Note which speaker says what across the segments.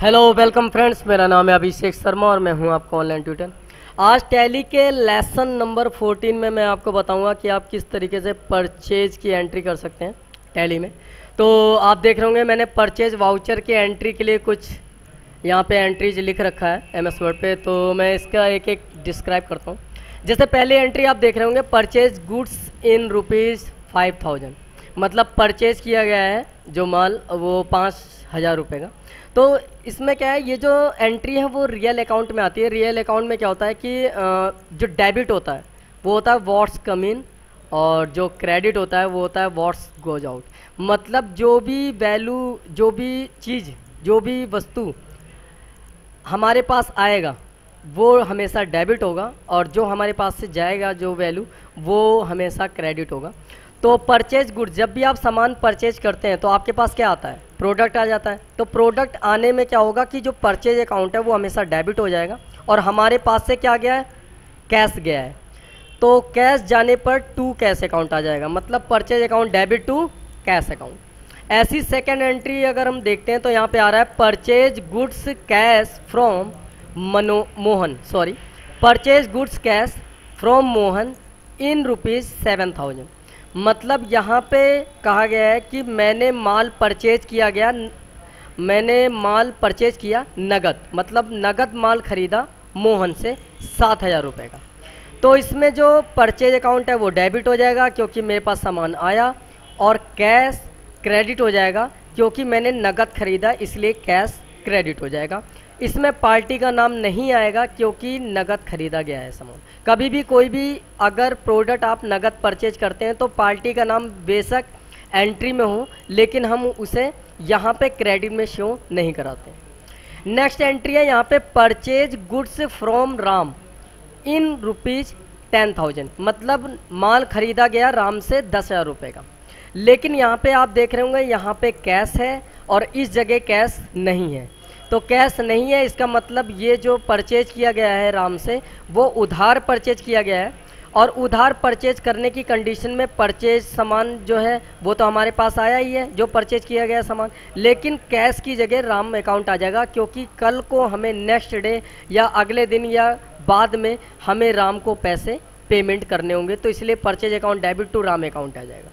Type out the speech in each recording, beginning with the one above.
Speaker 1: Hello welcome friends, मेरा नाम है अभिषेक शर्मा और मैं हूं आपका ऑनलाइन ट्यूटर। आज टैली के लेसन नंबर 14 में मैं आपको बताऊंगा कि आप किस तरीके से परचेज की एंट्री कर सकते हैं टैली में। तो आप देख रहे होंगे मैंने परचेज वाउचर की एंट्री के लिए कुछ यहाँ पे एंट्रीज लिख रखा है MS वर्ड पे, तो मैं इसका एक एक डिस्क्राइब करता हूँ। जैसे पहली एंट्री आप देख रहे होंगे, परचेज गुड्स इन ₹5000, मतलब परचेज किया गया है जो माल वो 5000 रुपये का। तो इसमें क्या है, ये जो एंट्री है वो रियल अकाउंट में आती है। रियल अकाउंट में क्या होता है कि जो डेबिट होता है वो होता है व्हाट्स कम इन, और जो क्रेडिट होता है वो होता है व्हाट्स गोज आउट। मतलब जो भी वैल्यू, जो भी चीज़, जो भी वस्तु हमारे पास आएगा वो हमेशा डेबिट होगा, और जो हमारे पास से जाएगा जो वैल्यू वो हमेशा क्रेडिट होगा। तो परचेज गुड्स, जब भी आप सामान परचेज करते हैं तो आपके पास क्या आता है, प्रोडक्ट आ जाता है। तो प्रोडक्ट आने में क्या होगा कि जो परचेज अकाउंट है वो हमेशा डेबिट हो जाएगा, और हमारे पास से क्या गया है, कैश गया है। तो कैश जाने पर टू कैश अकाउंट आ जाएगा, मतलब purchase account debit to cash account. ऐसी सेकेंड एंट्री अगर हम देखते हैं तो यहाँ पे आ रहा है purchase goods cash from Mohan, sorry, purchase goods cash from Mohan in ₹7000। मतलब यहाँ पे कहा गया है कि मैंने माल परचेज किया नगद, मतलब नगद माल खरीदा मोहन से 7000 रुपये का। तो इसमें जो परचेज अकाउंट है वो डेबिट हो जाएगा क्योंकि मेरे पास सामान आया, और कैश क्रेडिट हो जाएगा क्योंकि मैंने नगद खरीदा, इसलिए कैश क्रेडिट हो जाएगा। इसमें पार्टी का नाम नहीं आएगा क्योंकि नगद खरीदा गया है सामान। कभी भी कोई भी अगर प्रोडक्ट आप नगद परचेज करते हैं तो पार्टी का नाम बेशक एंट्री में हो, लेकिन हम उसे यहाँ पे क्रेडिट में शो नहीं कराते। नेक्स्ट एंट्री है यहाँ पे परचेज गुड्स फ्रॉम राम इन ₹10,000, मतलब माल खरीदा गया राम से 10,000 रुपये का। लेकिन यहाँ पे आप देख रहे होंगे यहाँ पे कैश है और इस जगह कैश नहीं है। तो कैश नहीं है, इसका मतलब ये जो परचेज किया गया है राम से वो उधार परचेज किया गया है, और उधार परचेज करने की कंडीशन में परचेज सामान जो है वो तो हमारे पास आया ही है जो परचेज किया गया सामान, लेकिन कैश की जगह राम अकाउंट आ जाएगा क्योंकि कल को हमें नेक्स्ट डे या अगले दिन या बाद में हमें राम को पैसे पेमेंट करने होंगे, तो इसलिए purchase account debit to Ram account आ जाएगा।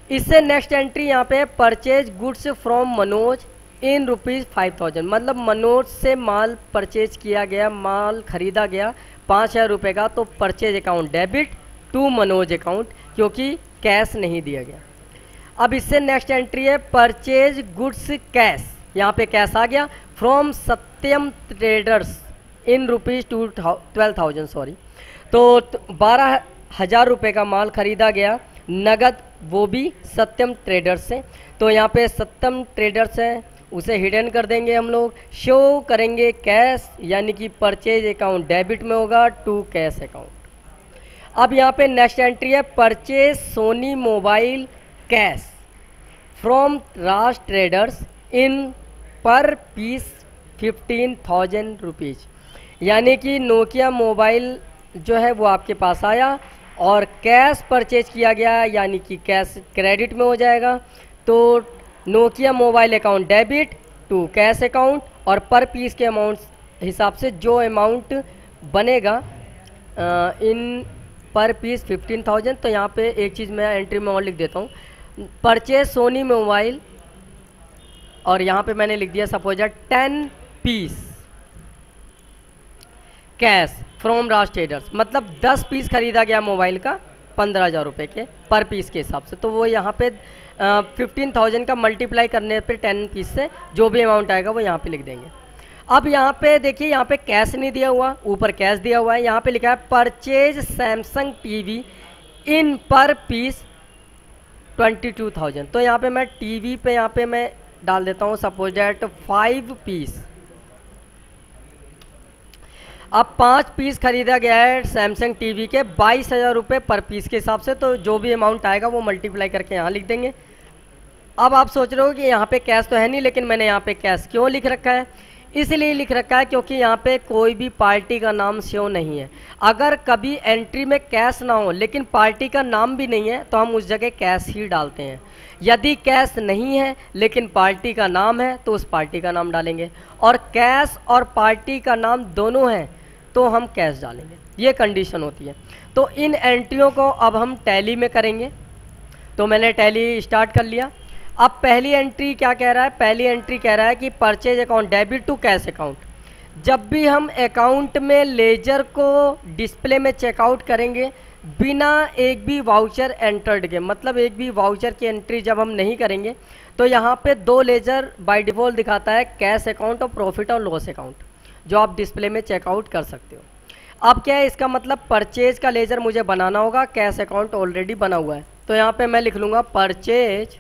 Speaker 1: इससे नेक्स्ट एंट्री यहाँ पे purchase goods from Manoj in ₹5000, मतलब मनोज से माल परचेज किया गया, माल खरीदा गया 5000 रुपये का, तो purchase account debit to Manoj account क्योंकि कैश नहीं दिया गया। अब इससे नेक्स्ट एंट्री है परचेज गुड्स कैश, यहाँ पे कैश आ गया from Satyam traders in ₹12,000, sorry. तो 12,000 रुपये का माल खरीदा गया नगद, वो भी सत्यम ट्रेडर्स से। तो यहाँ पे सत्यम ट्रेडर्स है, उसे हिडन कर देंगे हम लोग, शो करेंगे कैश, यानी कि परचेज अकाउंट डेबिट में होगा टू कैश अकाउंट। अब यहाँ पे नेक्स्ट एंट्री है purchase Sony mobile cash from Raj traders in per piece ₹15,000, यानी कि नोकिया मोबाइल जो है वो आपके पास आया और कैश परचेज किया गया, यानी कि कैश क्रेडिट में हो जाएगा। तो Nokia mobile account debit to cash account, और पर पीस के अमाउंट हिसाब से जो अमाउंट बनेगा इन पर पीस 15,000। तो यहाँ पे एक चीज़ मैं एंट्री में और लिख देता हूँ, परचेज सोनी मोबाइल, और यहाँ पे मैंने लिख दिया suppose 10 piece cash from Raj traders, मतलब 10 पीस खरीदा गया मोबाइल का 15,000 रुपये के पर पीस के हिसाब से। तो वो यहाँ पे 15,000 का मल्टीप्लाई करने पे 10 पीस से जो भी अमाउंट आएगा वो यहाँ पे लिख देंगे। अब यहाँ पे देखिए, यहाँ पे कैश नहीं दिया हुआ, ऊपर कैश दिया हुआ है। यहाँ पे लिखा है परचेज सैमसंग टीवी इन पर पीस 22,000। तो यहाँ पे मैं टीवी पे यहाँ पे मैं डाल देता हूँ सपोज डेट 5 पीस। अब 5 पीस खरीदा गया है सैमसंग टीवी के 22,000 रुपये पर पीस के हिसाब से, तो जो भी अमाउंट आएगा वो मल्टीप्लाई करके यहाँ लिख देंगे। अब आप सोच रहे हो कि यहाँ पे कैश तो है नहीं, लेकिन मैंने यहाँ पे कैश क्यों लिख रखा है? इसलिए लिख रखा है क्योंकि यहाँ पे कोई भी पार्टी का नाम शो नहीं है। अगर कभी एंट्री में कैश ना हो लेकिन पार्टी का नाम भी नहीं है तो हम उस जगह कैश ही डालते हैं। यदि कैश नहीं है लेकिन पार्टी का नाम है तो उस पार्टी का नाम डालेंगे, और कैश और पार्टी का नाम दोनों हैं तो हम कैश डालेंगे, ये कंडीशन होती है। तो इन एंट्रियों को अब हम टैली में करेंगे। तो मैंने टैली स्टार्ट कर लिया। अब पहली एंट्री क्या कह रहा है, पहली एंट्री कह रहा है कि purchase account debit to cash account. जब भी हम अकाउंट में लेजर को डिस्प्ले में चेकआउट करेंगे बिना एक भी वाउचर एंटर्ड के, मतलब एक भी वाउचर की एंट्री जब हम नहीं करेंगे, तो यहाँ पे दो लेजर बाय डिफ़ॉल्ट दिखाता है, कैश अकाउंट और प्रॉफिट और लॉस अकाउंट, जो आप डिस्प्ले में चेकआउट कर सकते हो। अब क्या है इसका मतलब, परचेज का लेजर मुझे बनाना होगा, कैश अकाउंट ऑलरेडी बना हुआ है। तो यहाँ पे मैं लिख लूँगा परचेज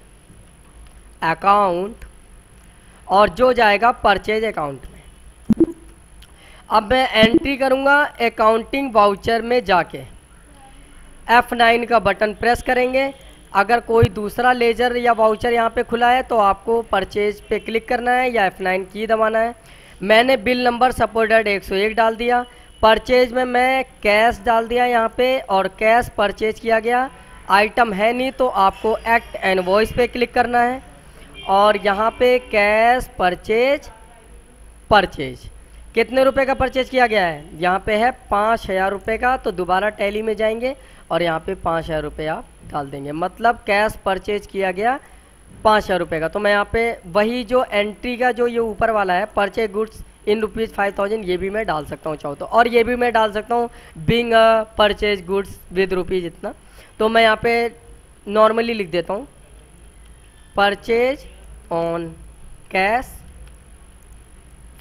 Speaker 1: अकाउंट, और जो जाएगा परचेज अकाउंट में। अब मैं एंट्री करूँगा अकाउंटिंग वाउचर में जाके, F9 का बटन प्रेस करेंगे। अगर कोई दूसरा लेजर या वाउचर यहाँ पे खुला है तो आपको परचेज पे क्लिक करना है या F9 की दबाना है। मैंने बिल नंबर सपोर्टेड 101 डाल दिया। परचेज में मैं कैश डाल दिया यहाँ पे, और कैश परचेज किया गया। आइटम है नहीं तो आपको एक्ट इनवॉइस पे क्लिक करना है, और यहाँ पे कैश परचेज परचेज कितने रुपए का परचेज किया गया है, यहाँ पे है 5000 रुपये का। तो दोबारा टैली में जाएंगे और यहाँ पे 5000 रुपये आप डाल देंगे, मतलब कैश परचेज किया गया 5000 रुपये का। तो मैं यहाँ पे वही जो एंट्री का जो ये ऊपर वाला है परचेज गुड्स इन ₹5000, ये भी मैं डाल सकता हूँ चाहो तो, और ये भी मैं डाल सकता हूँ being purchase goods with rupees इतना। तो मैं यहाँ पे नॉर्मली लिख देता हूँ purchase on cash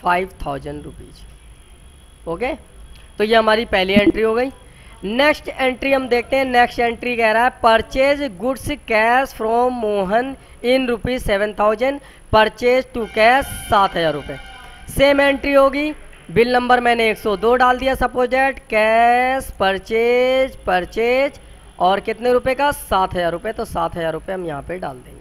Speaker 1: 5000 rupees. Okay, तो ये हमारी पहली एंट्री हो गई। नेक्स्ट एंट्री हम देखते हैं। नेक्स्ट एंट्री कह रहा है purchase goods cash from Mohan in ₹7000, purchase to cash 7000 रुपये। सेम एंट्री होगी, बिल नंबर मैंने 102 डाल दिया suppose that, cash purchase purchase और कितने रुपए का 7000 रुपये। तो 7000 रुपये हम यहाँ पे डाल देंगे,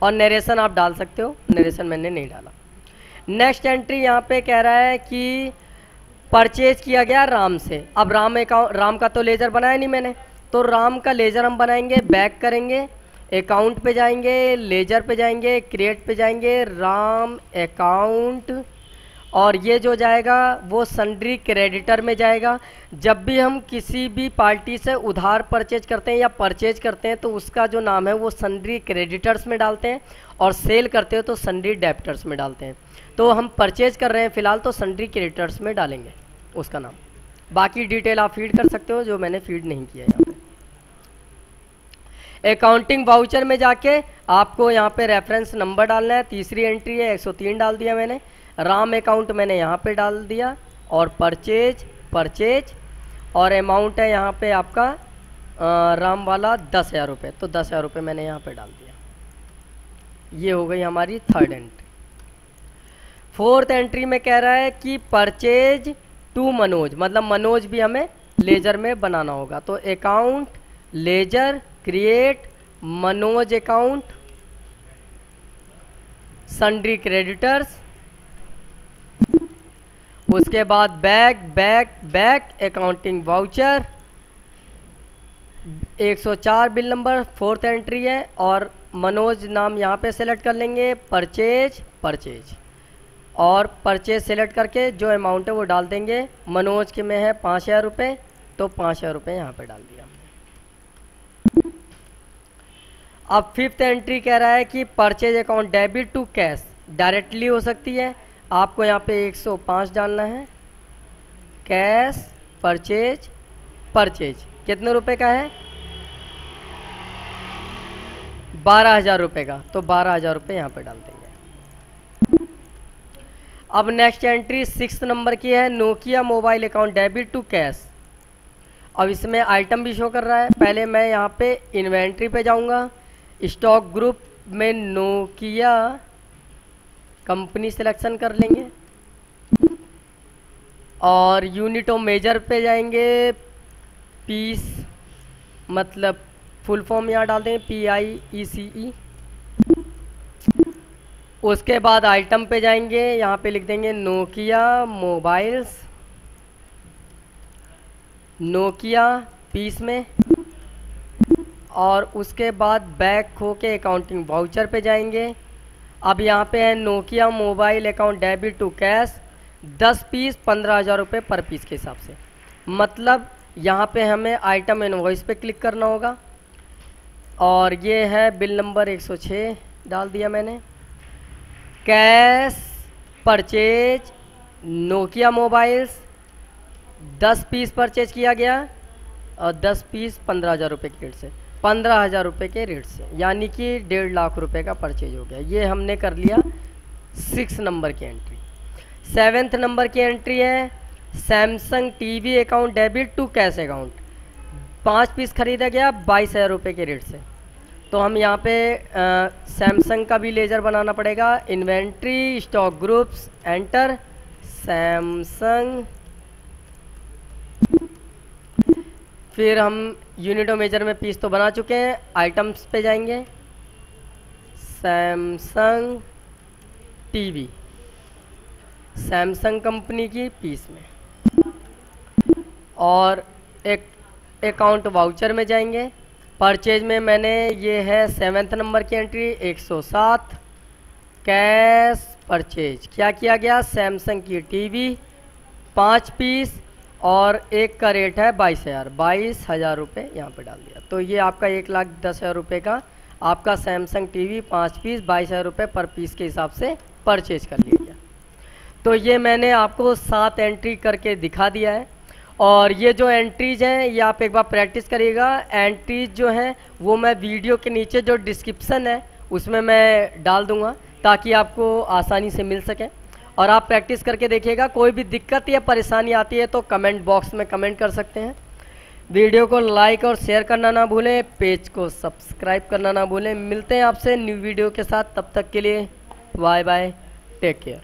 Speaker 1: और नरेशन आप डाल सकते हो, नरेशन मैंने नहीं डाला। नेक्स्ट एंट्री यहाँ पे कह रहा है कि परचेज किया गया राम से। अब राम का तो लेजर बनाया नहीं मैंने, तो राम का लेजर हम बनाएंगे। बैक करेंगे, अकाउंट पे जाएंगे, लेजर पे जाएंगे, क्रिएट पे जाएंगे, राम अकाउंट, और ये जो जाएगा वो सन्ड्री क्रेडिटर में जाएगा। जब भी हम किसी भी पार्टी से उधार परचेज करते हैं या परचेज करते हैं तो उसका जो नाम है वो सन्ड्री क्रेडिटर्स में डालते हैं, और सेल करते हो तो सन्ड्री डेप्टर्स में डालते हैं। तो हम परचेज कर रहे हैं फिलहाल तो सन्ड्री क्रेडिटर्स में डालेंगे उसका नाम। बाकी डिटेल आप फीड कर सकते हो जो मैंने फीड नहीं किया यहाँ पे। अकाउंटिंग वाउचर में जाके आपको यहाँ पे रेफरेंस नंबर डालना है। तीसरी एंट्री है 103 डाल दिया मैंने। राम अकाउंट मैंने यहाँ पे डाल दिया, और परचेज परचेज, और अमाउंट है यहाँ पे आपका राम वाला 10,000 रुपये। तो 10,000 रुपये मैंने यहाँ पे डाल दिया। ये हो गई हमारी थर्ड एंट्री। फोर्थ एंट्री में कह रहा है कि परचेज टू मनोज, मतलब मनोज भी हमें लेजर में बनाना होगा। तो account laser create Manoj account sundry creditors, उसके बाद back back back accounting voucher 104 bill number, fourth entry है, और मनोज नाम यहाँ पे सेलेक्ट कर लेंगे, परचेज परचेज, और परचेज सेलेक्ट करके जो अमाउंट है वो डाल देंगे। मनोज के में है 5000 रुपये, तो 5000 रुपये यहाँ पे डाल दिया। अब फिफ्थ एंट्री कह रहा है कि purchase account debit to cash directly हो सकती है। आपको यहाँ पे 105 डालना है, कैश परचेज परचेज कितने रुपए का है 12,000 रुपये का, तो 12,000 रुपये यहाँ पे डाल देंगे। अब नेक्स्ट एंट्री 6 नंबर की है, Nokia mobile account debit to cash. अब इसमें आइटम भी शो कर रहा है। पहले मैं यहाँ पे इन्वेंट्री पे जाऊँगा, स्टॉक ग्रुप में नोकिया कंपनी सिलेक्शन कर लेंगे, और यूनिट ऑफ मेजर पे जाएंगे, पीस मतलब फुल फॉर्म यहाँ डाल देंगे PIECE। उसके बाद आइटम पे जाएंगे, यहाँ पे लिख देंगे नोकिया मोबाइल्स, नोकिया पीस में, और उसके बाद बैक हो के अकाउंटिंग वाउचर पे जाएंगे। अब यहाँ पे है Nokia mobile account debit to cash 10 piece 15,000 रुपये पर पीस के हिसाब से। मतलब यहाँ पे हमें आइटम इनवॉइस पे क्लिक करना होगा और ये है बिल नंबर 106 डाल दिया मैंने। Cash purchase Nokia mobiles 10 piece purchase किया गया और 10 पीस 15,000 रुपये के रेट से, 15,000 रुपये के रेट से, यानी कि 1.5 लाख रुपए का परचेज हो गया। ये हमने कर लिया 6 नंबर की एंट्री। 7th नंबर की एंट्री है Samsung TV account debit to cash account 5 piece खरीदा गया 22,000 रुपये के रेट से। तो हम यहाँ पे सैमसंग का भी लेजर बनाना पड़ेगा। Inventory stock groups enter Samsung, फिर हम यूनिट और मेजर में पीस तो बना चुके हैं। आइटम्स पे जाएंगे सैमसंग टीवी, सैमसंग कंपनी की पीस में, और एक अकाउंट वाउचर में जाएंगे। परचेज में मैंने ये है 7th नंबर की एंट्री 107 कैश परचेज क्या किया गया सैमसंग की टीवी 5 पीस और एक का रेट है 22,000 रुपये यहाँ पे डाल दिया। तो ये आपका 1,10,000 रुपये का आपका सैमसंग टीवी 5 पीस 22,000 रुपये पर पीस के हिसाब से परचेज कर लिया गया। तो ये मैंने आपको 7 एंट्री करके दिखा दिया है। और ये जो एंट्रीज हैं ये आप एक बार प्रैक्टिस करिएगा। एंट्रीज जो हैं वो मैं वीडियो के नीचे जो डिस्क्रिप्शन है उसमें मैं डाल दूंगा ताकि आपको आसानी से मिल सके और आप प्रैक्टिस करके देखिएगा। कोई भी दिक्कत या परेशानी आती है तो कमेंट बॉक्स में कमेंट कर सकते हैं। वीडियो को लाइक और शेयर करना ना भूलें, पेज को सब्सक्राइब करना ना भूलें। मिलते हैं आपसे न्यू वीडियो के साथ, तब तक के लिए बाय बाय, टेक केयर।